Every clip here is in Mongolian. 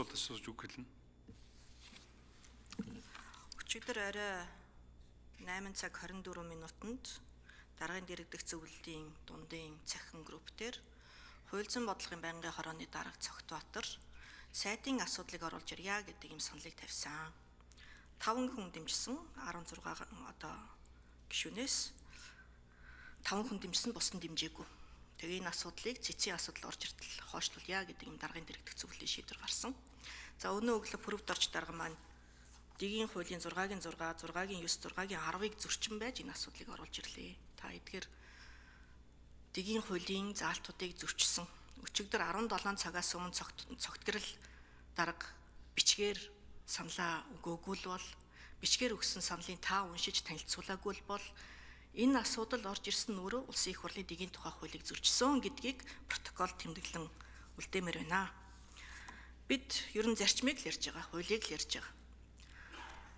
Асууж үг хэлнэ. Өчигдөр орой 8 цаг 24 минутанд даргын дэргэдэх зөвлөлийн дундын цахин групп дээр хуульзан бодлогын байнгын хорооны дарга Цогтбаатар сайдын асуудлыг оруулж ирья гэдэг юм саналыг тавьсан. 5 хүн дэмжсэн 16 гишүүнээс 5 хүн дэмжсэн бус нь дэмжээгүй. Тэгээ энэ асуудлыг цэцгийн асуудал орж иртэл хойшлуулъя гэдэг юм даргын дэргэдэх зөвлөлийн шийдвэр гарсан. За өнөө өглөө пүрэв дорч дарга маань Дэгийн хуулийн 6-гийн 6, 6-гийн 9, 6-гийн 10-ыг зөрчин байж энэ асуудлыг оруулж ирлээ. Та эдгээр Дэгийн хуулийн заалтуудыг зөрчсөн. Өчигдөр 17 цагаас өмнө цогтгэрэл дарга бичгээр саналаа өгөөгүй бол бичгээр өгсөн саналын та уншиж танилцуулаагүй бол энэ асуудал орж ирсэн нь өөрөө улсын их хурлын Дэгийн тухай хуулийг зөрчсөн гэдгийг протокол тэмдэглэн үлдээмээр байна. Бид ерөн зарчмыг л ярьж байгаа, хуулийг л ярьж байгаа.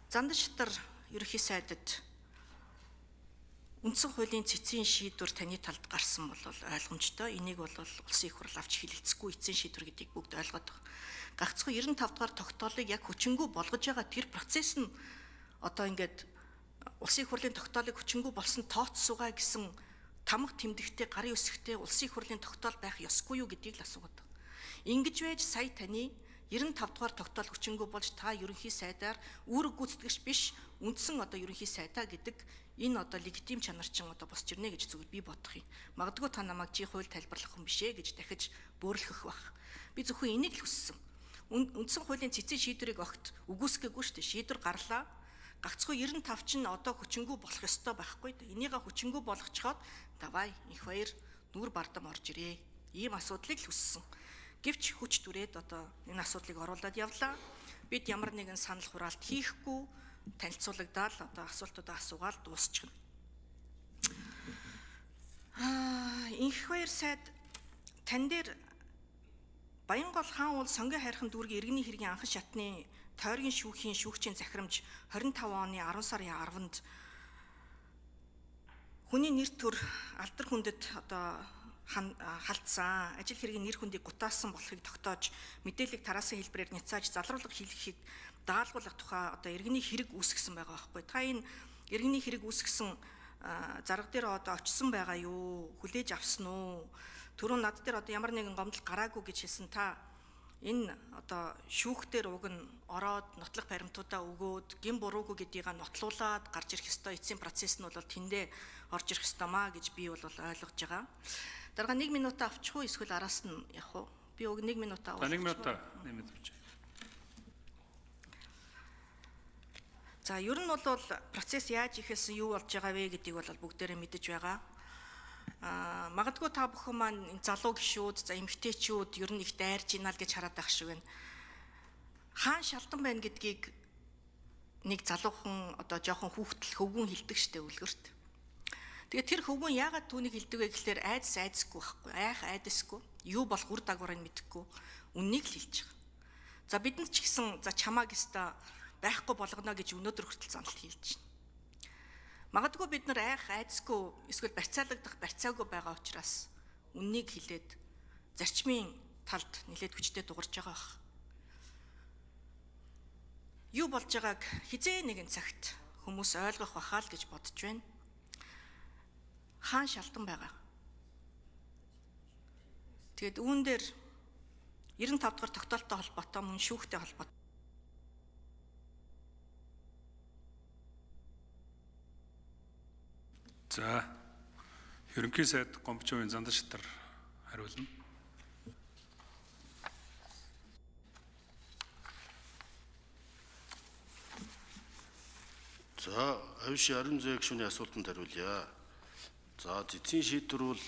Зандан шатар ерөнхий сайдад үндсэн хуулийн цэцгийн шийдвэр таны талд гарсан бол ойлгомжтой. Энийг бол улсын их хурл авч хилэлцэхгүй эцсийн шийдвэр гэдгийг бүгд ойлгоод байгаа. Гагцхүү 95 дугаар тогтоолыг яг хүчингү болгож байгаа тэр процесс нь одоо ингээд улсын их хурлын тогтоолыг хүчингү болсон тооцсуугаа гэсэн тамга тэмдэгтээ гарын үсгтээ улсын их хурлын тогтоол байх ёсгүй юу гэдгийг л асуугаад байгаа. Ингэж байж сая таны 95 дугаар тогтоол хүчингү болж та ерөнхий сайдаар үүрэг гүйцэтгэгч биш үндсэн ерөнхий сайдаа гэдэг энэ легитим чанар чин босч ирнэ гэж зүгээр би бодох юм. Магадгүй та намайг чи хууль тайлбарлах хүн бишээ гэж дахиж бөөрөлгөх бах. Би зөвхөн энийг л хүссэн. Үндсэн хуулийн цэцгийн шийдвэрийг огт үгүйсгээгүй шүү дээ. Шийдвэр гарлаа. Гагцхүү 95 чинь хүчингү болох ёстой байхгүй. Энийг хүчингү болгочхоод давай их баяр нүр бардам орж ирээ. Ийм асуудлыг л хүссэн. Гэвч хүч дүрээд энэ асуудлыг оруулаад явлаа. Бид ямар нэгэн санал хураалт хийхгүй танилцуулагдаад асуултуудаа асуугаад дуусчихна. Инх баяр сайд тань дээр Баянгол хаан уул Сонгой хайрхан дүүргийн иргэний хэргийн анхан шатны тойргийн шүүхийн шүүгчийн захирамж 25 оны 10 сарын 10-нд хүний нэр төр алдар хүндэд халдсан, ажил хэргийн нэр хүндийг гутаасан болохыг тогтоож, мэдээллийг тараасан хэлбэрээр няцааж залруулга хийлгэхийг даалгуулах тухай иргэний хэрэг үүсгэсэн байгаа байхгүй. Та энэ иргэний хэрэг үүсгэсэн зарга дээр очсон байгаа юу? Хүлээж авсан уу? Түрүүн над дээр ямар нэгэн гомдол гараагүй гэж хэлсэн та энэ шүүхтэр уг нь ороод нотлох баримтуудаа өгөөд гин буруугүй гэдгийг нотлуулаад гарч ирэх ёстой. Эцсийн процесс нь бол тэндээ орж ирэх ёстой маа гэж би бол ойлгож байгаа. Дарга 1 минутаа авчих уу эсвэл араас нь явах уу? Би уг 1 минутаа авах. 1 минутаа нэмээд өгч. За ер нь бол процесс яаж ихэлсэн юу болж байгаа вэ гэдгийг бол бүгдээрээ мэдэж байгаа. Магадгүй та бүхэн маань залуу гишүүд, эмэгтэйчүүд ер нь их дайрж ийна л гэж хараад байх шиг байна. Хаан шалдан байна гэдгийг нэг залуухан жоохон хүүхдэл хөвгүн хэлдэг штэ үлгэрт. Тэгээ тэр хөвгүн яагаад түүнийг хэлдэг вэ гэхээр айдасгүй байхгүй, айдасгүй. Юу болох үр дагаврыг мэдэхгүй. Үннийг л хэлж байгаа. За бидэнд ч гэсэн чамааг өста байхгүй болгоно гэж өнөөдөр хүртэл занал хийлж байна. Магадгүй бид нар айдасгүй эсвэл барьцаалагдах барьцаагүй байгаа учраас үннийг хэлээд зарчмын талд нэлээд хүчтэй дугарч байгаа бах. Юу болж байгааг хизээ нэгэн цагт хүмүүс ойлгох бахаа л гэж бодож байна. Хаан шалдан байгаа. Тэгээд үүн дээр 95 дугаар тогтоолтой холбоотой мөн шүүхтэй холбоотой. За ерөнхий сайд Гомбочовын Зандан шатар хариулна. За авши арын зөö гишүүний асуултанд хариулъя. За цэцгийн шийдвэр бол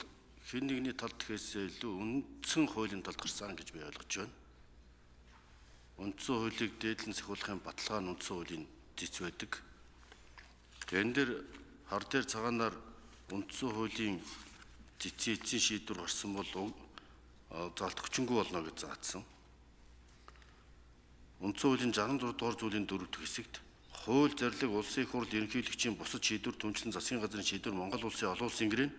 хэн нэгний талд гэхээсээ илүү үндсэн хуулийн талд гарсан гэж би ойлгож байна. Үндсэн хуулийг дээдлэн сахиулахын баталгаа нь үндсэн хуулийн цэц байдаг. Энэ дээр хар дээр цагаанаар үндсэн хуулийн цэцгийн эцсийн шийдвэр гарсан бол залт хүчингү болно гэж заасан. Үндсэн хуулийн 66 дугаар зүйлийн 4-р хэсэгт хууль зарлиг улсын их хурл ерөнхийлөгчийн бусад шийдвэр түнчлэн засгийн газрын шийдвэр Монгол улсын олон улсын гэрээ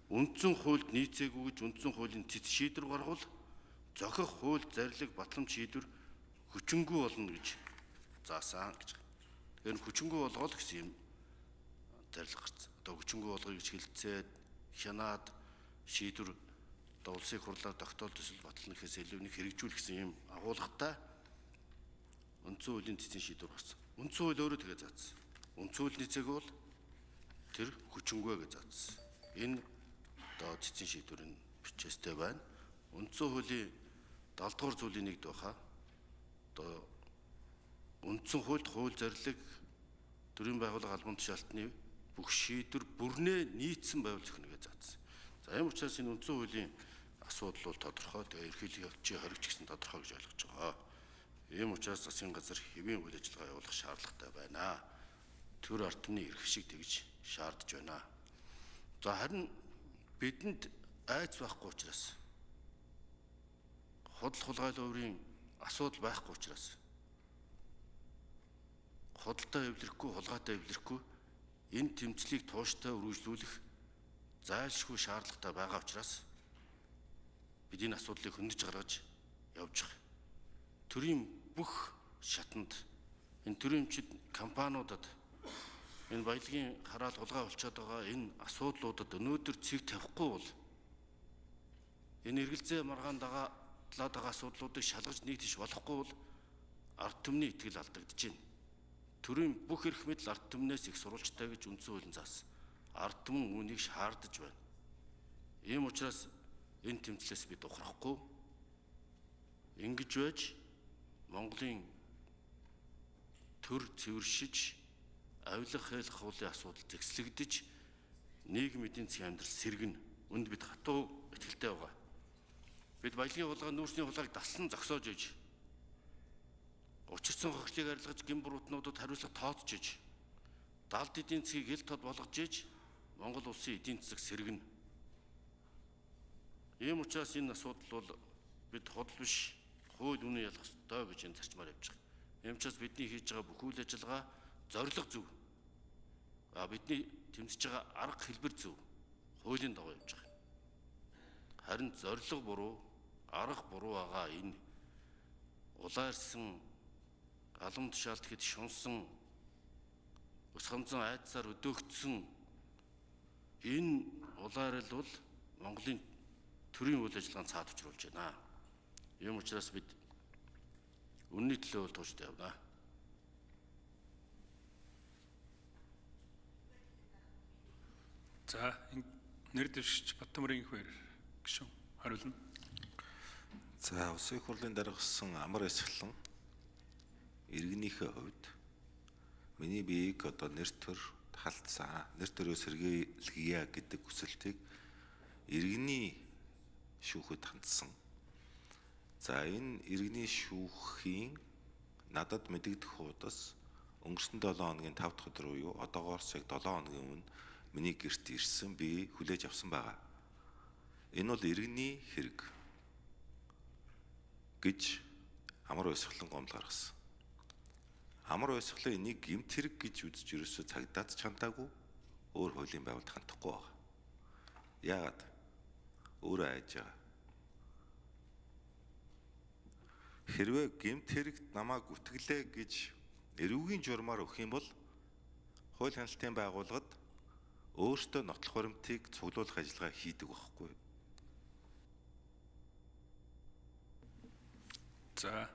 үндсэн хуульд нийцээгүй гэж үндсэн хуулийн цэц шийдвэр гаргавал зохих хууль зарлиг батламж шийдвэр хүчингүй болно гэж заасан гэж. Тэгэхээр хүчингүй болгоол гэсэн юм зорилго гарсан. Одоо хүчингүй болгоё гэж хэлцээд хянаад шийдвэр одоо улсын хурлаар тогтоол төсөл батлна гэхээс илүү нэг хэрэгжүүлэх гэсэн юм агуулгатай үндсэн хуулийн цэцэн шийдвэр гарсан. Үндсэн хууль өөрөө тэгээ заасан. Үндсэн хуулийн цэг бол тэр хүчингүй гэж заасан. Энэ одоо цэцэн шийдвэрийн бичээстэй байна. Үндсэн хуулийн 70 дугаар зүйлийн 1-д баха. Одоо үндсэн хуульд хууль зарлиг төрийн байгууллага албан тушаалтны бүх шийдвэр бүрнээ нийцсэн байвал зохино гэж заасан. За ийм учраас энэ үндсэн хуулийн асуудал бол тодорхой. Тэгээ ерөнхийлөгчийн хөгжиж хоригч гэсэн тодорхой гэж ойлгож байгаа. Ийм учраас засгийн газар хэвийн үйл ажиллагаа явуулах шаардлагатай байна. Төр ардны эрх шиг тэгж шаардж байна. За харин бидэнд айц байхгүй учраас худал хулгайлын хувийн асуудал байхгүй учраас худалдаа эвлэрэхгүй, хулгайтай эвлэрэхгүй энэ тэмцлийг тууштай үргэлжлүүлэх зайлшгүй шаардлагатай байгаа учраас бид энэ асуудлыг хөндөж гаргаж явж байгаа. Төрийн бүх шатанд энэ төрөмчид компаниудад энэ баялагын хараал хулгай болчиход байгаа энэ асуудлуудад өнөөдөр цэг тавихгүй бол энэ эргэлзээ маргаан талаад байгаа асуудлуудыг шалгаж нийтэж болохгүй бол ард түмний итгэл алдагдаж байна. Төрийн бүх эрх мэдэл ард түмнээс их сурвалжтай гэж үндсэн хуулийн заасан. Ард түмэн үүнийг шаардаж байна. Ийм учраас энэ тэмцлээс бид ухрахгүй ингэж байж Монголын төр цэвэршиж авилах хэлэх хуулийн асуудал зэгслэгдэж нийгмийн эдийн засгийн амьдрал сэргэнэ. Үүнд бид хатуу итгэлтэй байгаа. Бид баялагын хулгай, нүүрсний хулгайг дасан зогсоож иж учирсан хохлыг арилгаж гин буруутнуудад хариуцлага тооцож иж далд эдийн засгийг ил тод болгож иж Монгол улсын эдийн засаг сэргэнэ. Ийм учраас энэ асуудал бол бид худал биш хууль үнэ ялах ёстой гэж энэ зарчмаар явж байгаа. Ийм учраас бидний хийж байгаа бүх үйл ажиллагаа зорилго зөв. Бидний тэмцэж байгаа арга хэлбэр зөв. Хуулийн дагуу явж байгаа. Харин зорилго буруу, арга буруу байгаа энэ улаарсан алам тушаалт хэд шунсан ус хамзан айдсаар өдөөгдсөн энэ улаарл бол Монголын төрийн үйл ажиллагаанд цаад учруулж байна. Ийм учраас бид үнний төлөө тууштай явна. За нэр дэвшигч Баттамрын их баяр гишүүн хариулна. За улсын хурлын даргасан амар эсгэлэн иргэнийхээ хувьд миний биеийг одоо нэр төр халдсан, нэр төрөө сэргийлгийа гэдэг хүсэлтийг иргэний шүүхэд хандсан. За энэ иргэний шүүхийн надад мэдэгдэх хуудас өнгөрсөн 7 хоногийн 5 дахь өдөр буюу одоогоос яг 7 хоногийн өмнө миний гэрт ирсэн, би хүлээж авсан байгаа. Энэ бол иргэний хэрэг гэж амар уйсгалан гомдол гаргасан. Амар уйсгалын энийг гэмт хэрэг гэж үзэж ерөөсөө цагдаад чандаагүй өөр хуулийн байгуулалт хандахгүй байгаа. Яагаад? Өөрөө айж байгаа. Хэрвээ гэмт хэрэгт намайг үтгэлээ гэж эрүүгийн журмаар өгөх юм бол хууль хяналтын байгууллагад өөртөө нотлох баримтыг цуглуулах ажиллагаа хийдэг байхгүй. За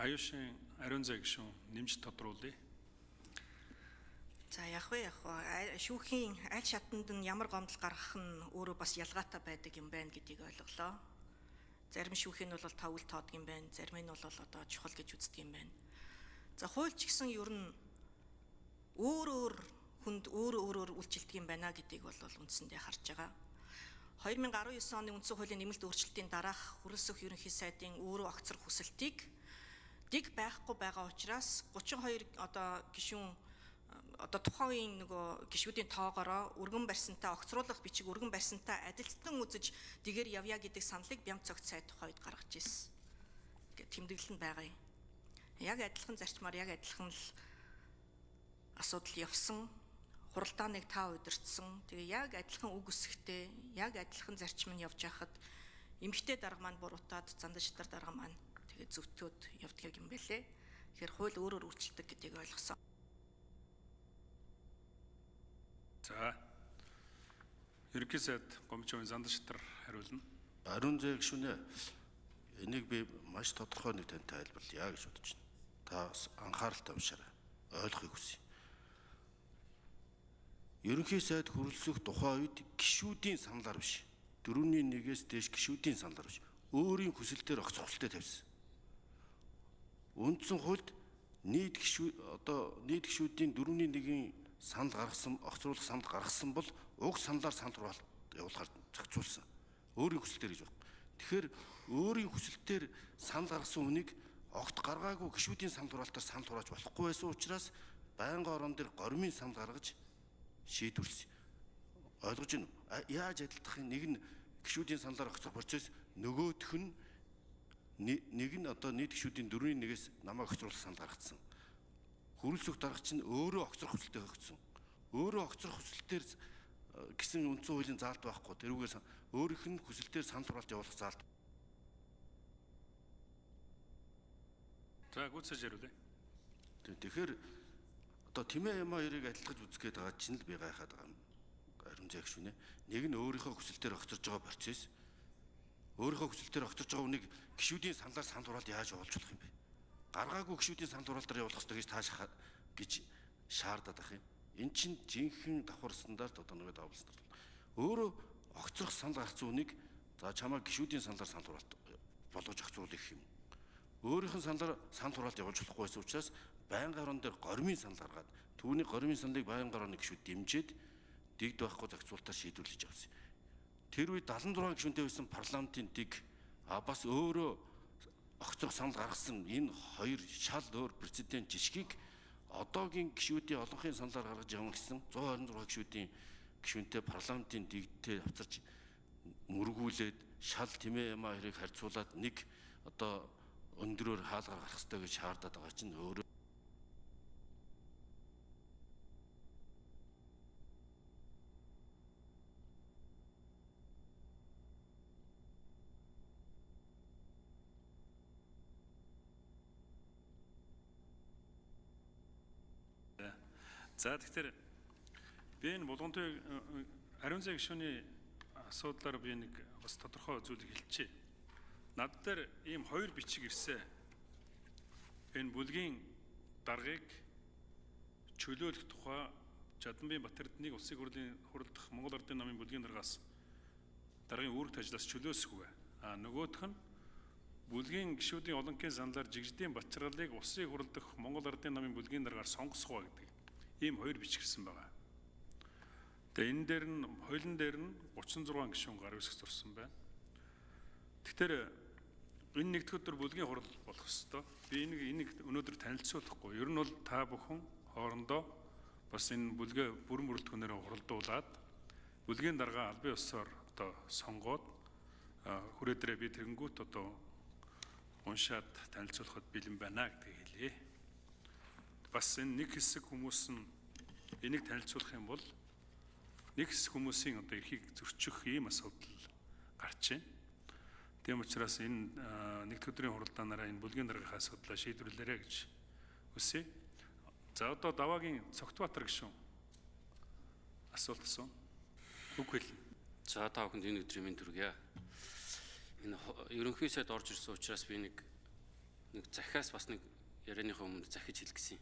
аюушин ариун зай гишүүн нэмж тодруулъя. За яг вэ. Шүүхийн аль шатанд нь ямар гомдол гаргах нь өөрөө бас ялгаатай байдаг юм байна гэдгийг ойлголоо. Зарим шүүхийн нь бол тавл тоодог юм байна, зарим нь бол одоо чухал гэж үздэг юм байна. За хууль ч гэсэн ер нь өөр хүнд өөрөөр үйлчилдэг юм байна гэдгийг бол үндсэндээ харж байгаа. 2019 оны үндсэн хуулийн нэмэлт өөрчлөлтийн дараах хөрөлсөх ерөнхий сайдын өөрөө огцрох хүсэлтийг дэг байхгүй байгаа учраас 32 одоо гишүүн одоо тухайн үеийн нөгөө гишүүдийн тоогоороо өргөн барьсантай огцруулах бичиг өргөн барьсантай адилтсан үзэж дэгээр явъя гэдэг саналыг Бямц цогц сайд тухайд гаргаж ирсэн. Ингээд тэмдэглэл нь байгаа юм. Яг адилхан зарчмаар яг адилхан л асуудал явсан. Хуралдааныг та удирдсан. Тэгээ яг адилхан үг өсгөхтэй, яг адилхан зарчим нь явж байхад эмэгтэй дарга маань буруутаад зандаа шатар дарга маань тэгээд зөвтгөөд явдаг юм бэлээ. Тэгэхээр хууль өөрөөр өөрчилдөг гэдгийг ойлгосон. За. Ерөнхий сайд Гомчовын Занданшитар хариулна. Ариун зэ гишүүнээ энийг би маш тодорхой нэг тань тайлбарлая гэж бодож байна. Та анхааралтай уншаарай. Ойлгохыг хүсье. Ерөнхий сайд хүрэлцэх тухайн үед гишүүдийн саналаар биш. 4-1-ээс дээш гишүүдийн саналаар биш. Өөрийн хүсэл дээр огцох хүсэлтэй тавьсан. Үндсэн хуульд нийт гишүүдийн 4-1-ийн санал гаргасан, огцруулах санал гаргасан бол уг саналаар санал руу явуулахаар зохицуулсан. Өөрийн хүсэл дээр гэж байна. Тэгэхээр өөрийн хүсэл дээр санал гаргасан хүнийг огт гаргаагүй гишүүдийн санал хураалтаар санал хурааж болохгүй байсан учраас байнгын орон дээр гормын санал гаргаж шийдвэрлсэн. Ойлгож байна уу? Яаж адилтахын нэг нь гишүүдийн саналаар огцох процесс, нөгөөх нь нэг нь одоо нийт гишүүдийн 4-1-ээс намайг огцруулах санал гаргацсан. Хүрэлцэх дарга чинь өөрөө огцрох хүсэлтэй өгсөн. Өөрөө огцрох хүсэлтээр гэсэн үндсэн хуулийн заалт байхгүй. Тэрүүгээр өөрийнх нь хүсэлтээр санал хураалт явуулах заалт. За гүйцэж яриулъя. Тэгэхээр одоо Тимээ Ямаярыг адилгаж үзэх гээд байгаа чинь л би гайхаад байгаа юм. Ариун зэ гишүүнээ. Нэг нь өөрийнхөө хүсэлтээр огцорж байгаа процесс. Өөрийнхөө хүсэлтээр огцорж байгаа хүнийг гишүүдийн саналаар санал хураалт яаж явуулж болох юм бэ? Гаргаагүй гишүүдийн санал хураалтаар явуулах ёстой гэж таашах гэж шаардаад байх юм. Эн чинь жинхэнэ давхар стандарт одоо нэг давал стандарт. Өөрөө огцрох санал гаргацсан хүнийг за чамайг гишүүдийн саналаар санал хураалт болгож огцруулах гэх юм. Өөрийнх нь саналаар санал хураалт явуулж болохгүй байсан учраас байнгын орон дээр гормын санал гаргаад түүний гормын саналыг байнгын орны гишүүд дэмжиж дэгд байхгүй зохицуулалтаар шийдвэрлэж авсан. Тэр үед 76 гишүүнтэй байсан парламентын дэг бас өөрөө огцрох санал гаргасан энэ хоёр шал өөр прецедент жишгийг одоогийн гишүүдийн олонхын саналаар гаргаж явна гэсэн 126 гишүүнтэй парламентын дэгдтэй авчирч мөргүүлээд шал Тимээ Ямаярыг харьцуулаад нэг одоо өндрөөр хаалгаар гарах хэрэгтэй гэж шаардаад байгаа чинь өөрөө За тэгэхээр би энэ булгантын ариун зэ гишүүний асуудлаар би нэг бас тодорхой зүйлийг хэлчихье. Над дээр ийм хоёр бичиг ирсэн. Энэ бүлгийн даргыг чөлөөлөх тухай Жаданбын Батэрднийг улсын хурлын хурлдах Монгол Ардын намын бүлгийн даргаас даргын үүрэгт ажиллаас чөлөөсгөө. Нөгөөх нь бүлгийн гишүүдийн олонхын саналаар жигждийн батчиргалыг улсын хурлдах Монгол Ардын намын бүлгийн даргаар сонгосгоо гэдэг. Ийм хоёр бичгэрсэн байгаа. Тэгээ энэ дээр нь хуулийн дээр нь 36 гишүүн гар үсэх зурсан байна. Тэгэхээр энэ нэгд өдөр бүлгийн хурал болох ёстой. Би энийг өнөөдөр танилцуулахгүй. Ер нь бол та бүхэн хоорондоо бас энэ бүлгээ бүрэн бүрэлдэхүүнээр хуралдуулаад бүлгийн дарга албан ёсоор одоо сонгоод хүрээдрээ би тэгэнгүүт одоо уншаад танилцуулахад бэлэн байна гэдгийг хэлье. Бас энэ нэг хэсэг хүмүүс нь энийг танилцуулах юм бол нэг хэсэг хүмүүсийн одоо эрхийг зөрчих ийм асуудал гарч байна. Тийм учраас энэ нэгд өдрийн хуралдаанаараа энэ бүлгийн даргын асуудлаа шийдвэрлээрэй гэж хүсье. За одоо Даваагийн Цогтбаатар гишүүн асуулт асуув. Үг хэл. За та бүхэнд энэ өдрийн мэнд хүргье. Энэ ерөнхий сайд орж ирсэн учраас би нэг захиас бас нэг ярианыхаа өмнө захиж хэлэх гэсэн.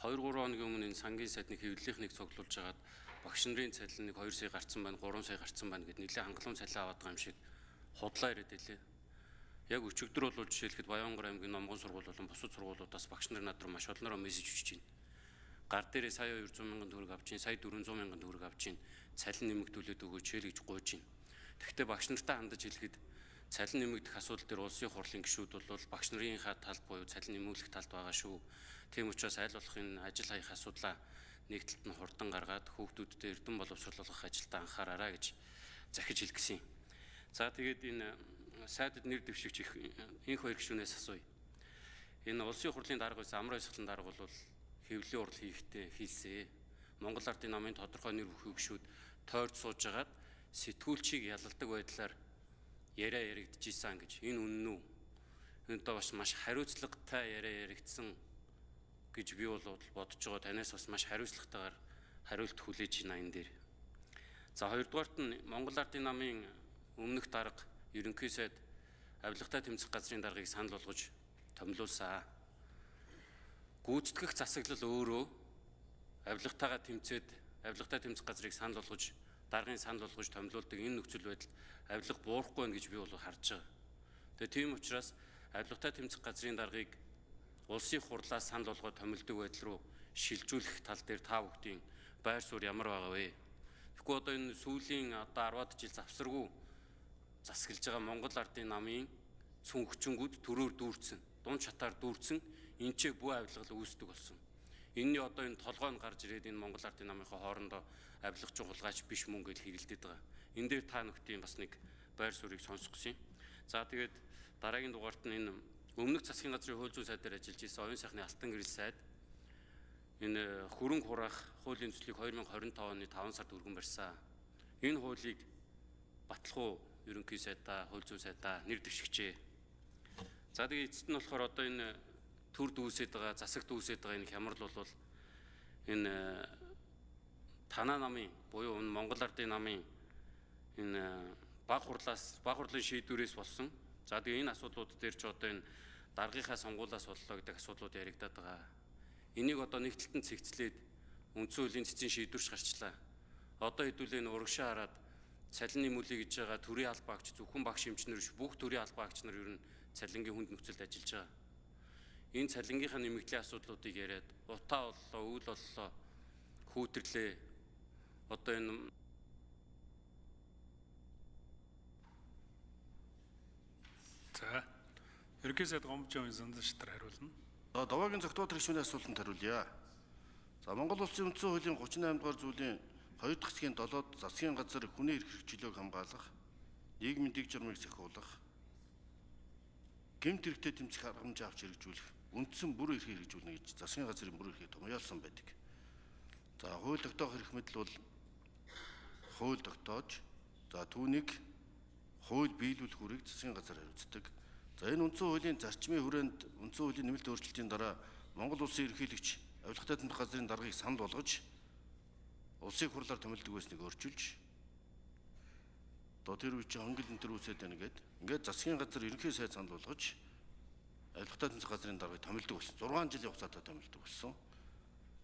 2-3 хоногийн өмнө энэ сангийн сайдны хэвлэлийнхнийг цуглуулж хагаад багш нарын цалин нэг 2 сая гарцсан байна, 3 сая гарцсан байна гэд нэлээд хангалуун цалин аваад байгаа юм шиг худлаа яриад байлээ. Яг өчигдөр бол жишээлхэд Баянгар аймгийн номгон сургууль болон бусад сургуулиудаас багш нар над руу маш олнороо мессеж өгч байна. Гар дээрээ сая 200 мянган төгрөг авч чинь, сая 400 мянган төгрөг авч чинь, цалин нэмэгдүүлээд өгөөч гэж гуйж байна. Тэгэхдээ багш нартай хандаж хэлэхэд цалин нэмэгдэх асуудал дээр улсын хурлын гишүүд бол багш нарынхаа талд буюу цалин нэмүүлэх талд байгаа шүү. Тийм учраас аль болох энэ ажил хаях асуудлаа нэг талд нь хурдан гаргаад хүүхдүүдтэй эрдэм боловсруулах ажилдаа анхаараарай гэж захиж хэлэх гэсэн. За тэгээд энэ сайдад нэр дэвшигч их хоёр гишүүнээс асууя. Энэ улсын хурлын дарга байсан Амар Баясгалан дарга бол хэвлэлийн урал хийхдээ хийлсэ. Монгол Ардын намын тодорхой нэр бүхий гишүүд тойрд сууж агаад сэтгүүлчийг ялалдаг байдлаар яриа яригдчихсан гэж энэ үнэн үү? энэ бас маш хариуцлагатай яриа яригдсан гэж би бол бодож байгаа. Танаас бас маш хариуцлагатайгаар хариулт хүлээж байна энэ дээр. За хоёрдугаарт нь Монгол Ардын намын өмнөх дарга ерөнхий сайд авилгатай тэмцэх газрын даргыг санал болгож томилуулсан. Гүйцэтгэх засаглал өөрөө авилгатайгаа тэмцээд авилгатай тэмцэх газрыг санал болгож даргын санал болгож томилуулдаг энэ нөхцөл байдал авилга буурахгүй байна гэж би бол харж байгаа. Тэгээ тийм учраас авилгатай тэмцэх газрын даргыг улсын хурлаас санал болгоод томилдог байдал руу шилжүүлэх тал дээр та бүхдийн байр суурь ямар байгаа вэ? Тэгэхгүй одоо энэ сүүлийн одоо 10-аад жил завсаргүй засаглаж байгаа Монгол Ардын намын цүн хүчингүүд төрөөр дүүрсэн, дунд шатаар дүүрсэн, энэчээ бүх авилгал үүсдэг болсон. Энэний одоо энэ толгой нь гарч ирээд энэ Монгол Ардын намынхаа хоорондоо авилга чухалгаач биш мөн гэж хэрэлдээд байгаа. Энэ дээр та бүхдийн бас нэг байр суурийг сонсох гэсэн. За тэгээд дараагийн дугаарт нь энэ өмнөх засгийн газрын хууль зүйн сайдаар ажиллаж исэн оюун сайхны алтан гэрэл сайд энэ хөрөнгө хураах хуулийн төслийг 2025 оны 5 сард өргөн барьсан. Энэ хуулийг батлах уу ерөнхий сайдаа, хууль зүйн сайдаа нэр дэвшигчээ. За тэгээд эцэст нь болохоор одоо энэ төр дүүсээд байгаа, засаг дүүсээд байгаа энэ хямрал бол энэ танаа намын буюу Монгол Ардын намын энэ баг хурлын шийдвэрээс болсон. За тэгээд энэ асуудлууд дээр ч одоо энэ даргийнхаа сонгуулиас боллоо гэдэг асуудлууд яригдаад байгаа. Энийг одоо нэг талтан цэгцлээд үндсэн хуулийн цэцэн шийдвэрч гарчлаа. Одоо хэдүүлээ энэ урагшаа хараад цалинны мөлий гэж байгаа төрийн албаагч зөвхөн багш эмчнэр биш бүх төрийн албаагч нар ер нь цалингийн хүнд нөхцөлд ажиллаж байгаа. Энэ цалингийнхаа нэмэгдлийн асуудлуудыг яриад утаа боллоо, үйл боллоо, хүүтэрлээ. Одоо энэ За ерөнхий сайд Гомжийн Зандан Шатар хариулна. За Доваагийн цогтоо гишүүний асуултанд хариулъя. За Монгол Улсын үндсэн хуулийн 38 дугаар зүйлийн 2 дахь хэсгийн 7-д засгийн газар хүний эрх хэрэгжлөөг хамгаалах, нийгмийн дэг журмыг зохиулах, гэмт хэрэгтээ тэмцэх арга хэмжээ авч хэрэгжүүлэх, үндсэн бүр эрхийг хэрэгжүүлнэ гэж засгийн газрын бүр эрхийг томьёолсон байдаг. За хууль тогтоох эрх мэдэл бол хууль тогтоож, за түүнийг хууль биелүүлэх үрийг засгийн газар хариуцдаг. За энэ үндсэн хуулийн зарчмын хүрээнд үндсэн хуулийн нэмэлт өөрчлөлтийн дараа Монгол Улсын ерөнхийлөгч авилгатай тэмцэх газрын даргыг санал болгож улсын хурлаар томилдог байсныг өөрчилж одоо тэр үе чинь хонгил энэ төр үсээд байна ингээд засгийн газар ерөнхий сайд санал болгож авилгатай тэмцэх газрын даргыг томилдог болсон. 6 жилийн хугацаатай томилдог болсон.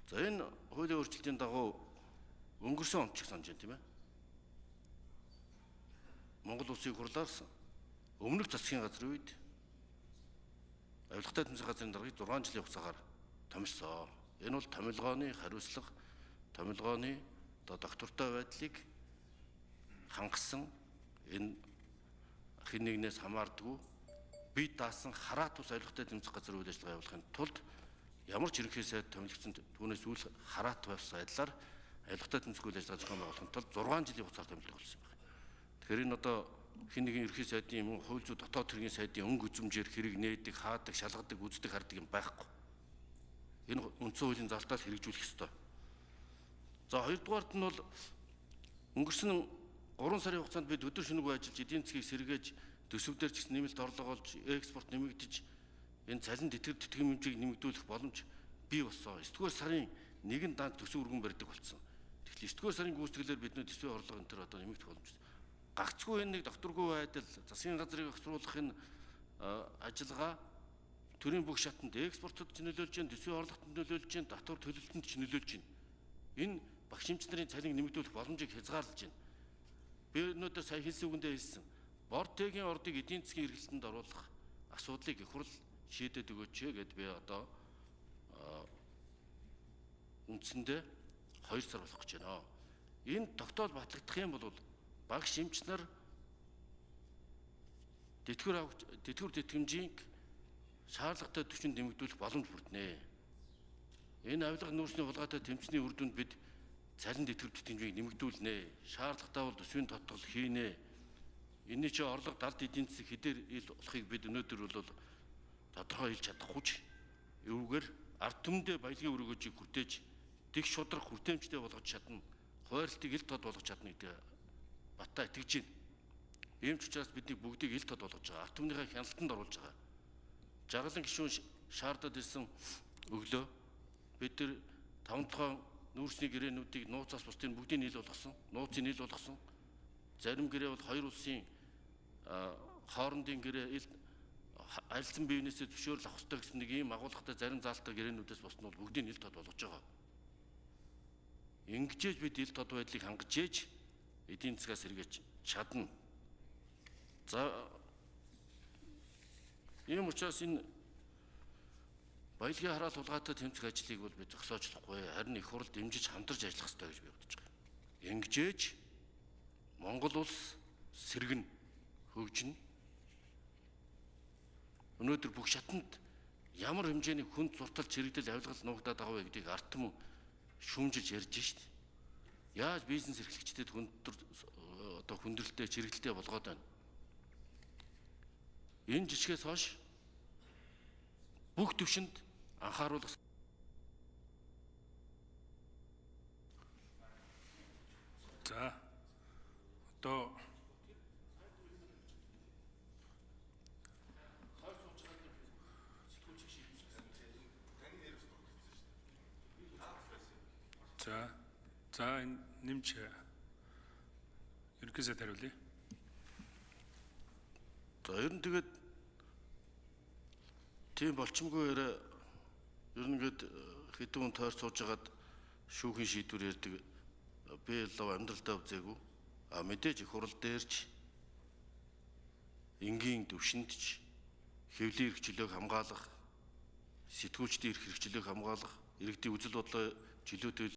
За энэ хуулийн өөрчлөлтийн дагуу өнгөрсөн онд ч санаж байна тийм ээ. Монгол Улсын хурлаас өмнөх засгийн газрын үед авилгатай тэмцэх газрын даргыг 6 жилийн хугацаагаар томилсон. Энэ бол томилгооны хариуцлага, томилгооны одоо доктортой байдлыг хангасан энэ хэн нэгнээс хамаардаггүй бие даасан хараат ус авилгатай тэмцэх газар үйл ажиллагаа явуулахын тулд ямар ч ерөнхий сайд томилогдсон түүнээс үл хараат байсан байдлаар авилгатай тэмцэх үйл ажиллагаа зохион байгуулахын тулд 6 жилийн хугацаар томилдог болсон байна. Тэгэхээр энэ одоо хэн нэгэн ерөнхий сайдын юм хууль зүйн дотоод хэргийн сайдын өнгө үзмжээр хэрэг нээдэг, хаадаг, шалгадаг, үздэг, хардаг юм байхгүй. Энэ үндсэн хуулийн залтаас хэрэгжүүлэх ёстой. За хоёрдугаарт нь бол өнгөрсөн 3 сарын хугацаанд бид өдөр шөнөгүй ажиллаж эдийн засгийг сэргээж төсөвдөр ч гэсэн нэмэлт орлого олж экспорт нэмэгдэж энэ цалин тэтгэм хэмжээг нэмэгдүүлэх боломж бий болсон. 9-р сарын 1-нд дан төсөв өргөн барьдаг болсон. Тэгэхээр 9-р сарын гүйцэтгэлээр бидний төсвийн орлого энэ төр одоо нэмэгдэх боломжтой. Гагцгүй энэ нэг докторгүй байдал засгийн газрыг огцруулах энэ ажиллагаа төрийн бүх шатанд экспортод ч нөлөөлж байна, төсвийн орлогот нөлөөлж байна, татвар төлөлтөнд ч нөлөөлж байна. Энэ багш эмчнэрийн цалинг нэмэгдүүлэх боломжийг хязгаарлаж байна. Би өнөөдөр сая хэлсэн үгэндээ хэлсэн. Бортегийн ордыг эдийн засгийн эргэлтэнд оруулах асуудлыг их хурл шийдээд өгөөч гэд би одоо үндсэндээ 2 сар болох гэж байна. Энэ тогтоол батлагдах юм бол багш эмч нар тэтгэвэр тэтгэмжийг шаардлагатай түвшинд нэмэгдүүлэх боломж бүрднэ. Энэ авилга нүүрсний хулгайтай тэмцэний үр дүнд бид цалин тэтгэвэр тэтгэмжийг нэмэгдүүлнэ. Шаардлагатай бол төсвийн тодтол хийнэ. Энэний чинь орлого далд эдийн засаг хэдээр ил болохыг бид өнөөдөр бол тодорхой хэлж чадахгүй ч эвгээр ард түмэндээ баялагын өргөөжийг хүртээж дэг шудрах хүртээмжтэй болгож чадна. Хойролтыг ил тод болгож чадна гэдэг баттай итгэж байна. Ийм ч учраас бидний бүгдийг ил тод болгож байгаа. Ард түмнийхээ хяналтанд оруулж байгаа. жаргалан гишүүн шаардаад ирсэн өглөө бид тэр 5 тухайн нүүрсний гэрээнүүдийг нууцаас бусдыг бүгдийг нийл болгосон, нууцыг нийл болгосон. Зарим гэрээ бол хоёр улсын хоорондын гэрээ айлцсан биенээсээ зөвшөөрөл авах хэрэгтэй гэсэн нэг ийм агуулгатай зарим заалттай гэрээнүүдээс босд нь бол бүгдийг нийл тод болгож байгаа. Ингэжээж бид ил тод байдлыг хангаж ээж эдийн засгаас эргэж чадна. За ийм учраас энэ баялагын хараал хулгайтай тэмцэх ажлыг бол бид зогсоочлохгүй, харин их хурл дэмжиж хамтарч ажиллах хэрэгтэй гэж би бодож байгаа. Ингэжээж Монгол улс сэргэн хөгжинэ. Өнөөдөр бүх шатанд ямар хэмжээний хүнд зуртал чирэгдэл авилгал нуугдаад байгаа вэ гэдгийг ард түмэн шүүмжилж ярьж шít. Яаж бизнес эрхлэгчдэд хүндрэлтэй чирэгдэлтэй болгоод байна. Энэ жишгээс хойш бүх түвшинд анхааруулах. За одоо За энэ нэмж ерөнхийдөө хариулъя. За ер нь тэгээд тийм болчмгүй ер нь ингээд хэдэн хүн тойр сууж хагаад шүүхийн шийдвэр ярьдаг. Би лав амьдралдаа үзээгүй. Мэдээж их хурал дээрч энгийн төвшөндч хэвлийн эрхчлөөг хамгаалах, сэтгүүлчдийн эрх хэрэгчлөөг хамгаалах, иргэдийн үзэл бодлоо чөлөөтэй